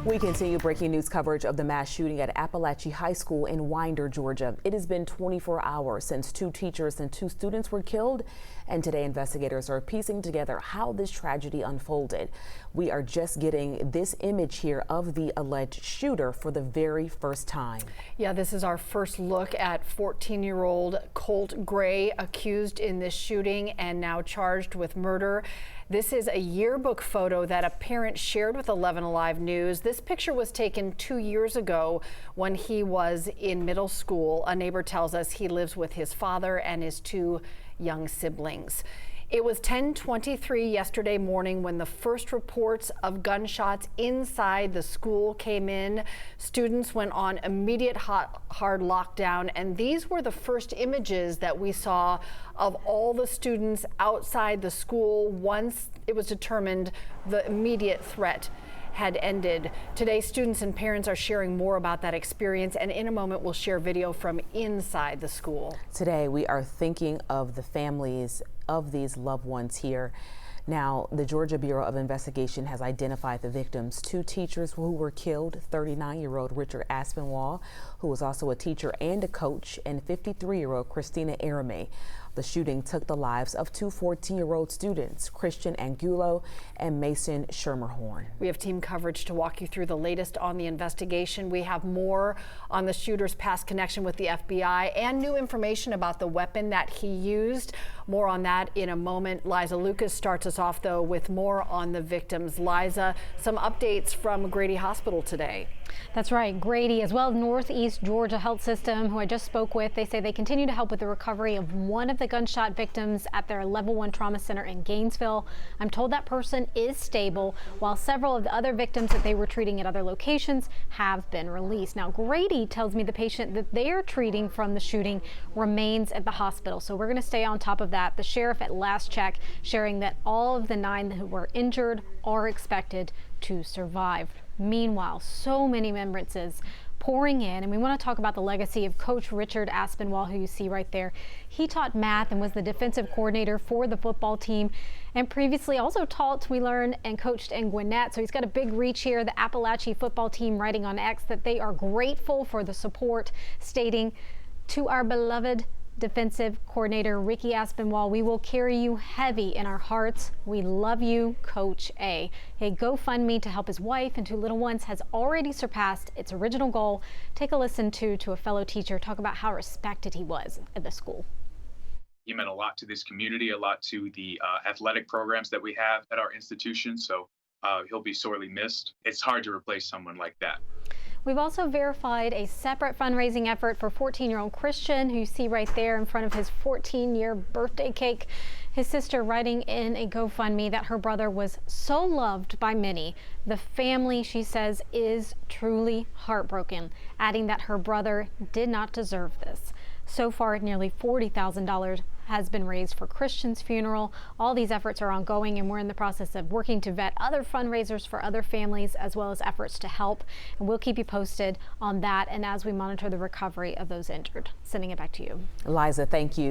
We continue breaking news coverage of the mass shooting at Apalachee High School in Winder, Georgia. It has been 24 hours since 2 teachers and 2 students were killed, and today investigators are piecing together how this tragedy unfolded. We are just getting this image here of the alleged shooter for the very first time. Yeah, this is our first look at 14-year-old Colt Gray, accused in this shooting and now charged with murder. This is a yearbook photo that a parent shared with 11 Alive News. This picture was taken 2 years ago when he was in middle school. A neighbor tells us he lives with his father and his 2 young siblings. It was 10:23 yesterday morning when the first reports of gunshots inside the school came in. Students went on immediate hard lockdown, and these were the first images that we saw of all the students outside the school once it was determined the immediate threat had ended. Today, students and parents are sharing more about that experience, and in a moment we'll share video from inside the school. Today, we are thinking of the families of these loved ones here. Now, the Georgia Bureau of Investigation has identified the victims: 2 teachers who were killed, 39-year-old Richard Aspinwall, who was also a teacher and a coach, and 53-year-old Christina Aramay. The shooting took the lives of 2 14-year-old students, Christian Angulo and Mason Schermerhorn. We have team coverage to walk you through the latest on the investigation. We have more on the shooter's past connection with the FBI and new information about the weapon that he used. More on that in a moment. Liza Lucas starts us off, though, with more on the victims. Liza, some updates from Grady Hospital today. That's right. Grady, as well as Northeast Georgia Health System, who I just spoke with, they say they continue to help with the recovery of one of the gunshot victims at their level 1 trauma center in Gainesville. I'm told that person is stable, while several of the other victims that they were treating at other locations have been released. Now, Grady tells me the patient that they are treating from the shooting remains at the hospital, so we're going to stay on top of that. The sheriff at last check sharing that all of the 9 who were injured are expected to survive. Meanwhile, so many remembrances pouring in, and we want to talk about the legacy of Coach Richard Aspinwall, who you see right there. He taught math and was the defensive coordinator for the football team, and previously also taught, we learned, and coached in Gwinnett. So he's got a big reach here. The Apalachee football team writing on X that they are grateful for the support, stating, "To our beloved defensive coordinator Ricky Aspinwall, we will carry you heavy in our hearts. We love you, Coach A." A GoFundMe to help his wife and 2 little ones has already surpassed its original goal. Take a listen to a fellow teacher talk about how respected he was at the school. He meant a lot to this community, a lot to the athletic programs that we have at our institution, so he'll be sorely missed. It's hard to replace someone like that. We've also verified a separate fundraising effort for 14-year-old Christian, who you see right there in front of his 14-year birthday cake. His sister writing in a GoFundMe that her brother was so loved by many. The family, she says, is truly heartbroken, adding that her brother did not deserve this. So far, nearly $40,000 has been raised for Christian's funeral. All these efforts are ongoing, and we're in the process of working to vet other fundraisers for other families, as well as efforts to help. And we'll keep you posted on that and as we monitor the recovery of those injured. Sending it back to you. Liza, thank you.